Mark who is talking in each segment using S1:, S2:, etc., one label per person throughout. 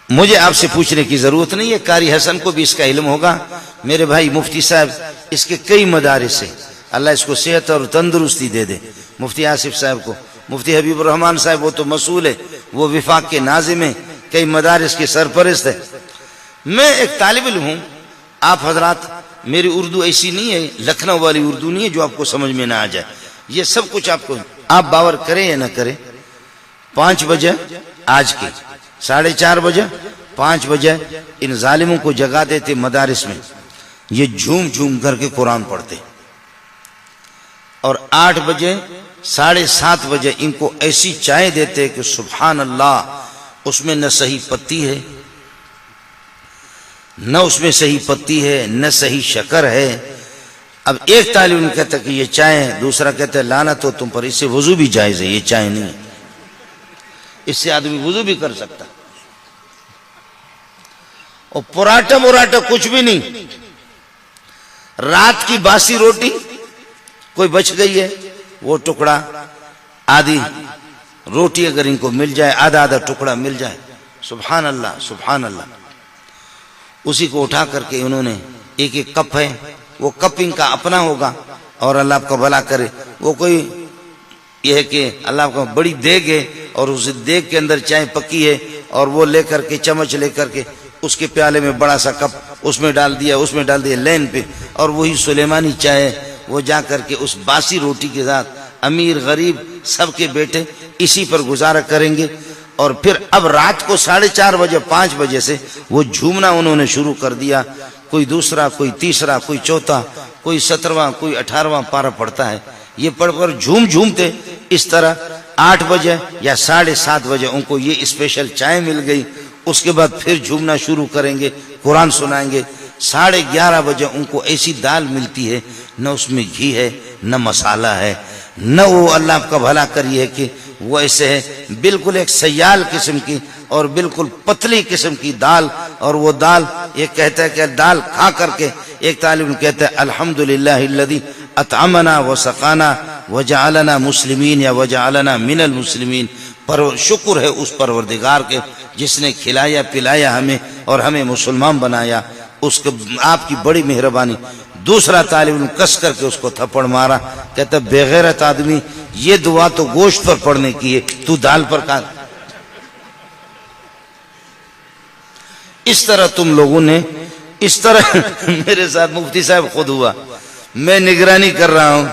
S1: مجھے آپ سے پوچھنے کی ضرورت نہیں ہے، قاری حسن کو بھی اس کا علم ہوگا، میرے بھائی مفتی صاحب اس کے کئی مدارس سے، اللہ اس کو صحت اور تندرستی دے دے، مفتی آصف صاحب کو، مفتی حبیب الرحمان صاحب وہ تو مسئول ہے، وہ وفاق کے ناظم ہیں، کئی مدارس کے سرپرست ہے۔ میں ایک طالب علم ہوں، آپ حضرات، میری اردو ایسی نہیں ہے، لکھنؤ والی اردو نہیں ہے جو آپ کو سمجھ میں نہ آ جائے، یہ سب کچھ آپ کو، آپ باور کریں یا نہ کریں، 5 بجے آج کے 4:30 بجے 5 بجے ان ظالموں کو جگا دیتے مدارس میں، یہ جھوم جھوم کر کے قرآن پڑھتے، اور 8 بجے 7:30 بجے ان کو ایسی چائے دیتے کہ سبحان اللہ، اس میں نہ صحیح پتی ہے، نہ اس میں صحیح پتی ہے، نہ صحیح شکر ہے۔ اب ایک طالب علم کہتا کہ یہ چائے ہے، دوسرا کہتا ہے لعنت ہو تم پر، اس سے وضو بھی جائز ہے، یہ چائے نہیں ہے، اس سے آدمی وضو بھی کر سکتا، اور پراٹھا مراٹھا کچھ بھی نہیں، رات کی باسی روٹی کوئی بچ گئی ہے، وہ ٹکڑا، آدھی روٹی اگر ان کو مل جائے، آدھا آدھا ٹکڑا مل جائے، سبحان اللہ سبحان اللہ، اسی کو اٹھا کر کے انہوں نے ایک ایک کپ ہے، وہ کپ ان کا اپنا ہوگا، اور اللہ آپ کا بھلا کرے، وہ کوئی یہ ہے کہ اللہ آپ کا بڑی دیگ ہے، اور اس دیگ کے اندر چائے پکی ہے، اور وہ لے کر کے چمچ لے کر کے اس کے پیالے میں بڑا سا کپ اس میں ڈال دیا، اس میں ڈال دیا لین پہ، اور وہی سلیمانی چائے، وہ جا کر کے اس باسی روٹی کے ساتھ امیر غریب سب کے بیٹے اسی پر گزارا کریں گے، اور پھر اب رات کو 4:30 بجے 5 بجے سے وہ جھومنا انہوں نے شروع کر دیا، کوئی دوسرا، کوئی تیسرا، کوئی چوتھا، کوئی 17واں، کوئی 18واں پارہ پڑتا ہے، یہ پڑھ کر جھوم جھومتے، اس طرح 8 بجے یا 7:30 بجے ان کو یہ اسپیشل چائے مل گئی، اس کے بعد پھر جھومنا شروع کریں گے، قرآن سنائیں گے، 11:30 بجے ان کو ایسی دال ملتی ہے، نہ اس میں گھی ہے، نہ مسالہ ہے، نہ وہ اللہ آپ کا بھلا کریے کہ وہ ایسے ہے، بالکل ایک سیال قسم کی اور بالکل پتلی قسم کی دال، اور وہ دال یہ کہتا ہے کہ دال کھا کر کے ایک طالب علم کہتا ہے الحمدللہ الذی اطعمنا وسقانا وجعلنا مسلمین یا وجعلنا من المسلمین، پر شکر ہے اس پروردگار کے جس نے کھلایا پلایا ہمیں اور ہمیں مسلمان بنایا، اس کو آپ کی بڑی مہربانی۔ دوسرا طالب علم کس کر کے اس کو تھپڑ مارا، کہتا بے غیرت آدمی، یہ دعا تو گوشت پر پڑھنے کی ہے، تو دال پر کہا۔ اس طرح تم لوگوں نے، اس طرح میرے ساتھ مفتی صاحب خود ہوا، میں نگرانی کر رہا ہوں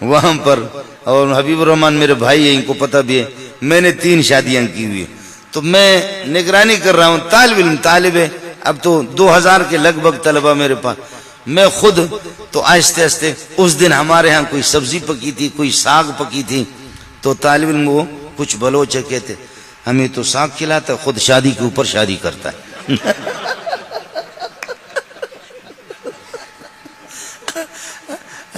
S1: وہاں پر، اور حبیب الرحمان میرے بھائی ہیں، ان کو پتہ بھی ہے، میں نے 3 شادیاں کی ہوئی، تو میں نگرانی کر رہا ہوں، طالب علم طالب ہے، اب تو 2000 کے لگ بھگ طلبہ میرے پاس، میں خود تو آہستہ آہستہ، اس دن ہمارے ہاں کوئی سبزی پکی تھی، کوئی ساگ پکی تھی، تو طالب علم وہ کچھ بلوچ کہتے ہمیں تو ساگ کھلاتا ہے، خود شادی کے اوپر شادی کرتا ہے۔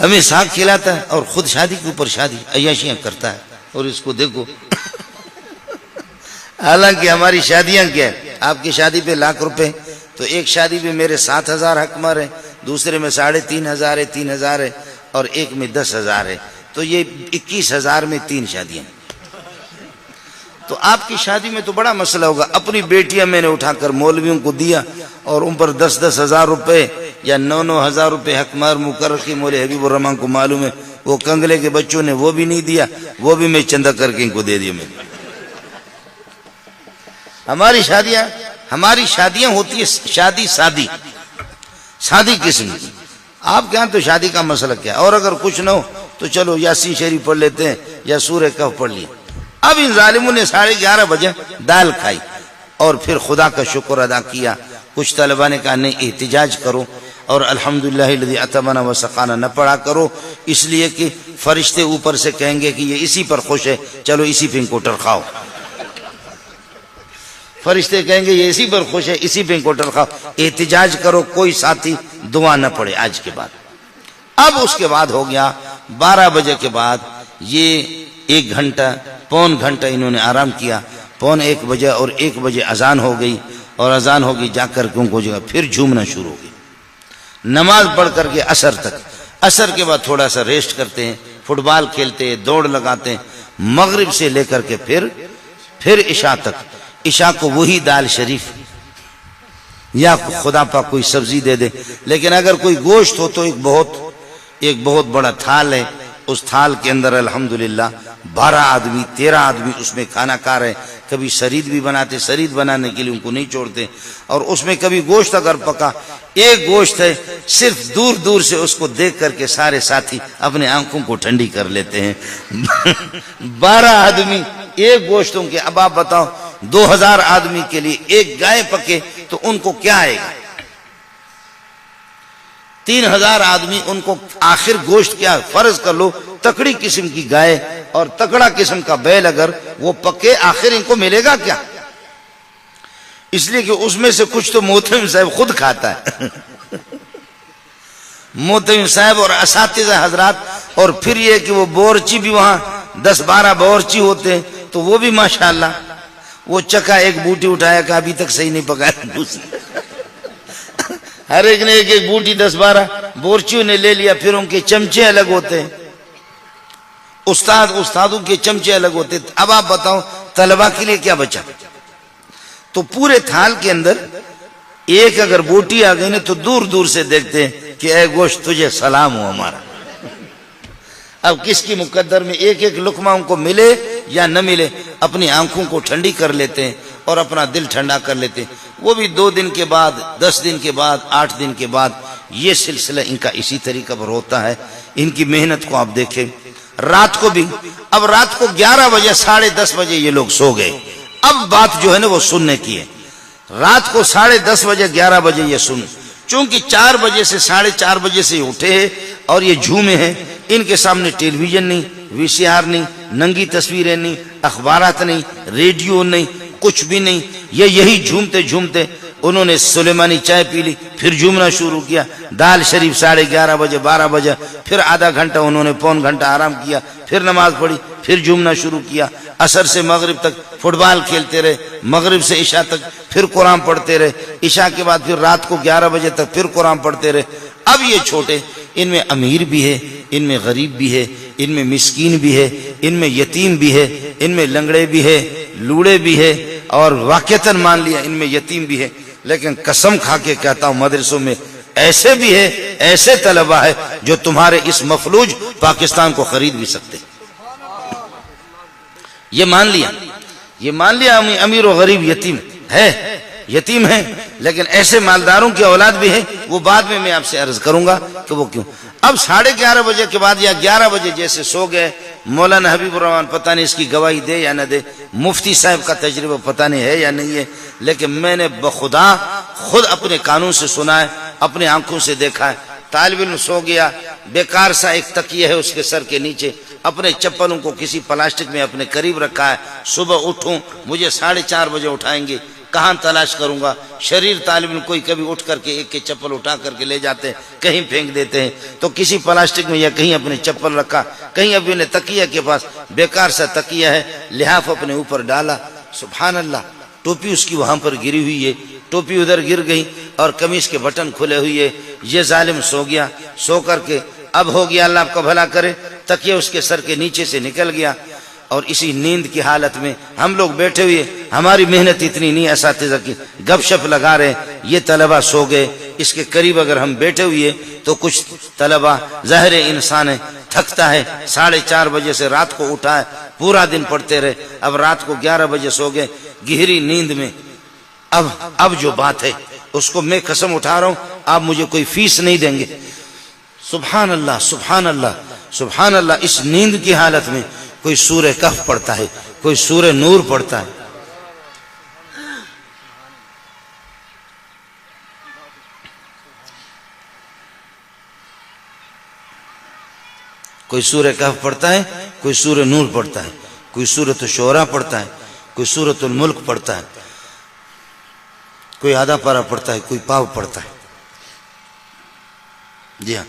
S1: ہمیں ساگ کھلاتا ہے اور خود شادی کے اوپر شادی، عیاشیاں کرتا ہے، اور اس کو دیکھو، حالانکہ ہماری شادیاں کیا ہے، آپ کی شادی پہ ₹1,00,000 تو ایک شادی پہ میرے 7,000 حق مار ہے، دوسرے میں 3,500 ہے، 3,000 ہے، اور ایک میں 10,000 ہے، تو یہ 21,000 میں 3 شادیاں۔ تو آپ کی شادی میں تو بڑا مسئلہ ہوگا، اپنی بیٹیاں میں نے اٹھا کر مولویوں کو دیا، اور ان پر 10,000 روپے یا 9,000 روپے حق مار مقرر کی، مولوی حبیب الرحمان کو معلوم ہے، وہ کنگلے کے بچوں نے وہ بھی نہیں دیا، وہ بھی میں چندہ کر کے ان کو دے دیا۔ میں ہماری شادیاں ہوتی ہے شادی سادی قسم کی، آپ کے ہاں تو شادی کا مسئلہ کیا، اور اگر کچھ نہ ہو تو چلو یاسین شریف پڑھ لیتے ہیں یا سورہ کہف پڑھ لیے۔ اب ان ظالموں نے 11:30 بجے دال کھائی اور پھر خدا کا شکر ادا کیا۔ کچھ طلبہ نے کہا نہیں احتجاج کرو اور الحمدللہ الذی اطعمنا وسقانا نہ پڑھا کرو، اس لیے کہ فرشتے اوپر سے کہیں گے کہ یہ اسی پر خوش ہے، چلو اسی پہ ان کو ٹرکھاؤ، فرشتے کہیں گے یہ اسی پر خوش ہے، اسی پہ ان کو ٹرکھاؤ، احتجاج کرو، کوئی ساتھی دعا نہ پڑھے آج کے بعد۔ اب اس کے بعد ہو گیا 12 بجے کے بعد، یہ 1 گھنٹہ پون گھنٹہ انہوں نے آرام کیا، 1:15 بجے اور 1 بجے اذان ہو گئی، اور اذان ہوگی جا کر کے ان کو جگہ پھر جھومنا شروع ہو گئی، نماز پڑھ کر کے عصر تک، عصر کے بعد تھوڑا سا ریسٹ کرتے ہیں، فٹ بال کھیلتے ہیں، دوڑ لگاتے ہیں، مغرب سے لے کر کے پھر عشاء تک، عشاء کو وہی دال شریف یا خدا پاک کوئی سبزی دے دے. لیکن اگر کوئی گوشت ہو تو ایک بہت بڑا تھال ہے, اس تھال کے اندر الحمدللہ 12 آدمی 13 آدمی اس میں کھانا کھا رہے. کبھی شرید بھی بناتے, شرید بنانے کے لیے ان کو نہیں چھوڑتے. اور اس میں کبھی گوشت اگر پکا, ایک گوشت ہے, صرف دور دور سے اس کو دیکھ کر کے سارے ساتھی اپنے آنکھوں کو ٹھنڈی کر لیتے ہیں. 12 آدمی ایک گوشتوں کے. اب آپ بتاؤ 2000 آدمی کے لیے ایک گائے پکے تو ان کو کیا آئے گا؟ 3000 آدمی, ان کو آخر گوشت کیا؟ فرض کر لو تکڑی قسم کی گائے اور تکڑا قسم کا بیل اگر وہ پکے, آخر ان کو ملے گا کیا؟ اس لیے کہ اس میں سے کچھ تو محتمم صاحب خود کھاتا ہے. محتمم صاحب اور اساتذہ حضرات. اور پھر یہ کہ وہ بورچی بھی وہاں 10-12 بورچی ہوتے ہیں, تو وہ بھی ماشاءاللہ وہ چکا ایک بوٹی اٹھایا کہ ابھی تک صحیح نہیں پکایا. ہر ایک نے ایک بوٹی 10-12 بورچیوں نے لے لیا. پھر ان کے چمچے الگ ہوتے ہیں, استادوں کے چمچے الگ ہوتے ہیں. اب آپ بتاؤ طلبہ کے لیے کیا بچا؟ تو پورے تھال کے اندر ایک اگر بوٹی آ گئی نا تو دور دور سے دیکھتے ہیں کہ اے گوشت تجھے سلام ہو ہمارا. اب کس کی مقدر میں ایک ایک لقمہ ان کو ملے یا نہ ملے, اپنی آنکھوں کو ٹھنڈی کر لیتے ہیں اور اپنا دل ٹھنڈا کر لیتے ہیں. وہ بھی 2 دن کے بعد, 10 دن کے بعد, 8 دن کے بعد. یہ سلسلہ ان کا اسی طریقہ پر ہوتا ہے. ان کی محنت کو آپ دیکھیں. رات کو بھی, اب رات کو 11 بجے 10:30 بجے یہ لوگ سو گئے. اب بات جو ہے نا وہ سننے کی ہے. رات کو 10:30 بجے 11 بجے یہ سن, چونکہ 4 بجے سے 4:30 بجے سے اٹھے ہیں اور یہ جھومے ہیں. ان کے سامنے ٹیلی ویژن نہیں, VCR نہیں, ننگی تصویریں نہیں, اخبارات نہیں, ریڈیو نہیں, کچھ بھی نہیں. یہ یہی جھومتے جھومتے انہوں نے سلیمانی چائے پی لی, پھر جھومنا شروع کیا. دال شریف 11:30 بجے 12 بجے, پھر آدھا گھنٹہ انہوں نے پون گھنٹہ آرام کیا, پھر نماز پڑھی, پھر جھومنا شروع کیا. عصر سے مغرب تک فٹ بال کھیلتے رہے, مغرب سے عشاء تک پھر قرآن پڑھتے رہے, عشاء کے بعد پھر رات کو 11 بجے تک پھر قرآن پڑھتے رہے. اب یہ چھوٹے, ان میں امیر بھی ہے, ان میں غریب بھی ہے, ان میں مسکین بھی ہے, ان میں یتیم بھی ہے, ان میں لنگڑے بھی ہے, لوڑے بھی ہے, اور واقعتاً مان لیا ان میں یتیم بھی ہے. لیکن قسم کھا کے کہتا ہوں مدرسوں میں ایسے بھی ہے, ایسے طلبہ ہے جو تمہارے اس مفلوج پاکستان کو خرید بھی سکتے. یہ مان لیا امیر و غریب یتیم ہے, لیکن ایسے مالداروں کی اولاد بھی ہے. وہ بعد میں آپ سے عرض کروں گا کہ وہ کیوں. اب 11:30 بجے کے بعد یا 11 بجے جیسے سو گئے. مولانا حبیب الرحمان پتہ نہیں اس کی گواہی دے یا نہ دے, مفتی صاحب کا تجربہ پتہ نہیں ہے یا نہیں ہے, لیکن میں نے بخدا خود اپنے کانوں سے سنا ہے, اپنے آنکھوں سے دیکھا ہے. طالب علم سو گیا, بیکار سا ایک تکیہ ہے اس کے سر کے نیچے, اپنے چپلوں کو کسی پلاسٹک میں اپنے قریب رکھا ہے. صبح اٹھوں مجھے 4:30 بجے اٹھائیں گے, کہاں تلاش کروں گا؟ شریر طالب علم کوئی کبھی اٹھ کر کے ایک کے چپل اٹھا کر کے لے جاتے ہیں, کہیں پھینک دیتے ہیں, تو کسی پلاسٹک میں یا کہیں اپنے چپل رکھا, کہیں اپنے تکیہ کے پاس بیکار سا تکیہ ہے, لحاف اپنے اوپر ڈالا. سبحان اللہ, ٹوپی اس کی وہاں پر گری ہوئی ہے, ٹوپی ادھر گر گئی اور قمیص کے بٹن کھلے ہوئے ہے. یہ ظالم سو گیا, سو کر کے اب ہو گیا اللہ آپ کا بھلا کرے, تکیہ اس کے سر کے نیچے سے نکل گیا. اور اسی نیند کی حالت میں ہم لوگ بیٹھے ہوئے, ہماری محنت اتنی نہیں, اساتذہ کی گپ شپ لگا رہے, یہ طلبہ سو گئے. اس کے قریب اگر ہم بیٹھے ہوئے تو کچھ طلبہ, ظاہر انسان ہے, تھکتا ہے, 4:30 بجے سے رات کو اٹھا ہے, پورا دن پڑھتے رہے. اب رات کو 11 بجے سو گئے گہری نیند میں. اب جو بات ہے اس کو میں قسم اٹھا رہا ہوں, آپ مجھے کوئی فیس نہیں دیں گے. سبحان اللہ سبحان اللہ سبحان اللہ. اس نیند کی حالت میں کوئی سورہ کہف پڑھتا ہے, کوئی سورہ نور پڑھتا ہے. کوئی سورہ کہف پڑھتا ہے, کوئی سورہ نور پڑھتا ہے, کوئی سورۃ الشعراء پڑھتا ہے, کوئی سورۃ الملک پڑھتا ہے, کوئی آدھا پارہ پڑھتا ہے, کوئی پاو پڑھتا ہے. جی ہاں,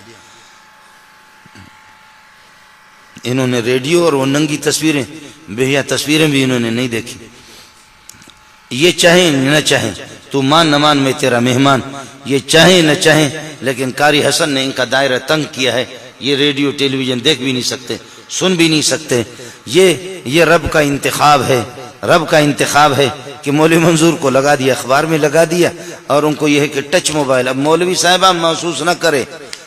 S1: انہوں نے ریڈیو اور وہ ننگی تصویریں, بہیا تصویریں بھی انہوں نے نہیں دیکھی. یہ چاہیں نہ چاہیں, تو مان نہ مان میں تیرا مہمان, یہ چاہیں نہ چاہیں, لیکن قاری حسن نے ان کا دائرہ تنگ کیا ہے. یہ ریڈیو ٹیلی ویژن دیکھ بھی نہیں سکتے, سن بھی نہیں سکتے. یہ رب کا انتخاب ہے, رب کا انتخاب ہے کہ کہ مولوی منظور کو لگا دیا، اخبار میں لگا دیا، اور ان کو یہ ہے کہ ٹچ موبائل. اب مولوی صاحبہ محسوس نہ کرے.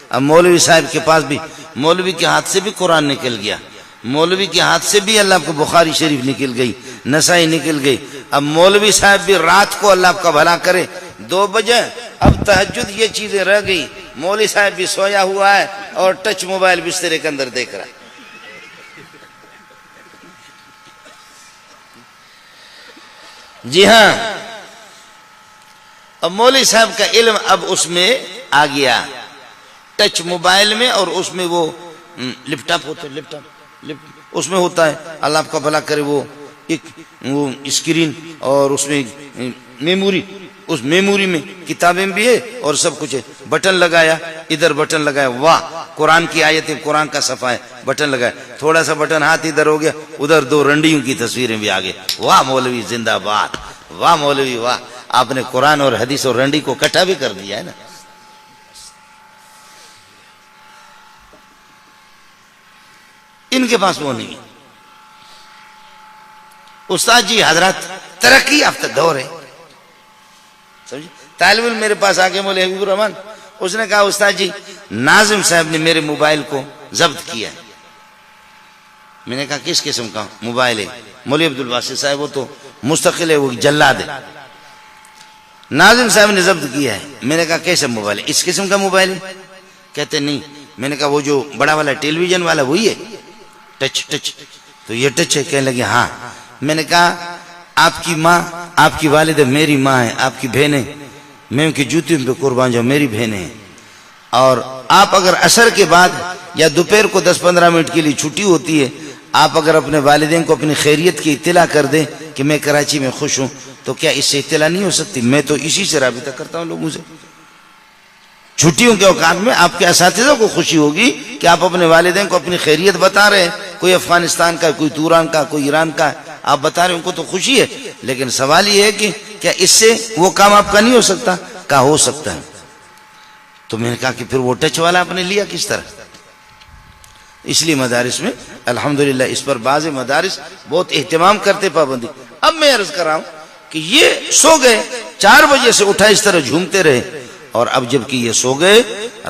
S1: اب مولوی صاحب کے پاس بھی، مولوی کے ہاتھ سے بھی قرآن نکل گیا، مولوی کے ہاتھ سے بھی اللہ کو بخاری شریف نکل گئی، نسائی نکل گئی. اب مولوی صاحب بھی رات کو اللہ کا بھلا کرے 2 بجے، اب تہجد یہ چیزیں رہ گئی، مولوی صاحب بھی سویا ہوا ہے اور ٹچ موبائل بسترے کے اندر دیکھ رہا ہے. جی ہاں، اب مولوی صاحب کا علم اب اس میں آ گیا، ٹچ موبائل میں، اور اس میں وہ لیپ ٹاپ ہوتا ہے، لیپ ٹاپ اس میں ہوتا ہے، اللہ آپ کا بھلا کرے، وہ اسکرین اور اس میں میموری، اس میموری میں کتابیں بھی ہے اور سب کچھ ہے. بٹن لگایا، ادھر بٹن لگایا، واہ قرآن کی آیت ہے، قرآن کا صفحہ ہے، بٹن لگایا، تھوڑا سا بٹن ہاتھ ادھر ہو گیا، ادھر 2 رنڈیوں کی تصویریں بھی آگے. واہ مولوی زندہ باد، واہ مولوی واہ، آپ نے قرآن اور حدیث اور رنڈی کو اکٹھا بھی کر دیا ہے نا. ان کے پاس وہ نہیں. استاد جی حضرات ترقی یافتہ دور ہے، سمجھے. طالب علم میرے پاس آگے بولے حبیب الرحمان، اس نے کہا استاد جی ناظم صاحب نے میرے موبائل کو ضبط کیا ہے. میں نے کہا کس قسم کا موبائل ہے؟ مولوی عبد الباسط صاحب وہ تو مستقل ہے، وہ جلاد ہے. ناظم صاحب نے ضبط کیا ہے. میں نے کہا کیسا موبائل ہے؟ اس قسم کا موبائل ہے؟ کہتے نہیں. میں نے کہا وہ جو بڑا والا ٹیلی ویژن والا وہی ہے؟ ٹچ تو یہ ٹچ ہے؟ کہنے لگے ہاں. میں نے کہا آپ کی ماں، آپ کی والدہ میری ماں ہے، آپ کی بہنیں، میں ان کی جوتیوں پہ قربان جاؤں، میری بہنیں ہیں. اور آپ اگر عصر کے بعد یا دوپہر کو 10-15 منٹ کے لیے چھٹی ہوتی ہے، آپ اگر اپنے والدین کو اپنی خیریت کی اطلاع کر دیں کہ میں کراچی میں خوش ہوں، تو کیا اس سے اطلاع نہیں ہو سکتی؟ میں تو اسی سے رابطہ کرتا ہوں لوگوں سے. چھٹیوں کے اوقات میں آپ کے اساتذہ کو خوشی ہوگی کہ آپ اپنے والدین کو اپنی خیریت بتا رہے ہیں، کوئی افغانستان کا، کوئی توران کا، کوئی ایران کا، آپ بتا رہے ہیں، ان کو تو خوشی ہے. لیکن سوال یہ ہے کہ کیا اس سے وہ کام آپ کا نہیں ہو سکتا؟ کہا ہو سکتا ہے. تو میں نے کہا کہ پھر وہ ٹچ والا آپ نے لیا کس طرح؟ اس لیے مدارس میں الحمدللہ اس پر بعض مدارس بہت اہتمام کرتے، پابندی. اب میں عرض کر رہا ہوں کہ یہ سو گئے 4 بجے سے اٹھا اس طرح جھومتے رہے، اور اب جب کہ یہ سو گئے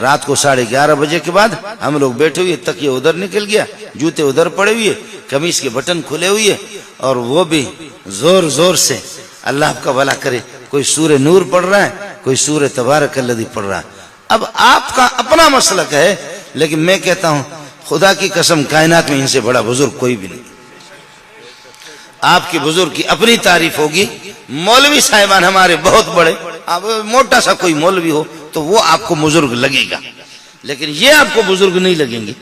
S1: رات کو 11:30 بجے کے بعد ہم لوگ بیٹھے ہوئے، تکیہ ادھر نکل گیا، جوتے ادھر پڑے ہوئے، قمیص کے بٹن کھلے ہوئے، اور وہ بھی زور زور سے اللہ آپ کا بھلا کرے کوئی سورہ نور پڑھ رہا ہے، کوئی سورہ تبارک الذی پڑھ رہا ہے. اب آپ کا اپنا مسلک ہے، لیکن میں کہتا ہوں خدا کی قسم کائنات میں ان سے بڑا بزرگ کوئی بھی نہیں. آپ کی بزرگ کی اپنی تعریف ہوگی. مولوی صاحبان ہمارے بہت بڑے، اب موٹا سا کوئی مولوی ہو تو وہ آپ کو بزرگ لگے گا، لیکن یہ آپ کو بزرگ نہیں لگیں گے،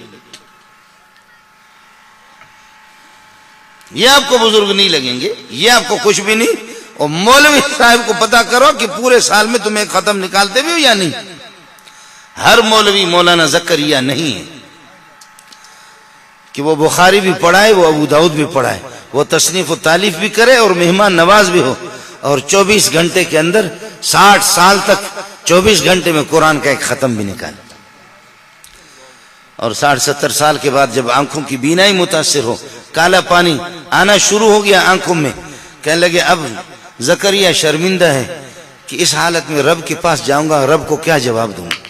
S1: یہ آپ کو بزرگ نہیں لگیں گے، یہ آپ کو کچھ بھی نہیں. اور مولوی صاحب کو پتا کرو کہ پورے سال میں تم ایک ختم نکالتے بھی ہو یا نہیں. ہر مولوی مولانا زکریا نہیں ہے کہ وہ بخاری بھی پڑھائے، وہ ابو داؤد بھی پڑھائے، وہ تصنیف و تالیف بھی کرے اور مہمان نواز بھی ہو، اور 24 گھنٹے کے اندر 60 سال تک 24 گھنٹے میں قرآن کا ایک ختم بھی نکالے. اور 60-70 سال کے بعد جب آنکھوں کی بینائی متاثر ہو، کالا پانی آنا شروع ہو گیا آنکھوں میں، کہنے لگے اب زکریا شرمندہ ہے کہ اس حالت میں رب کے پاس جاؤں گا، رب کو کیا جواب دوں گا.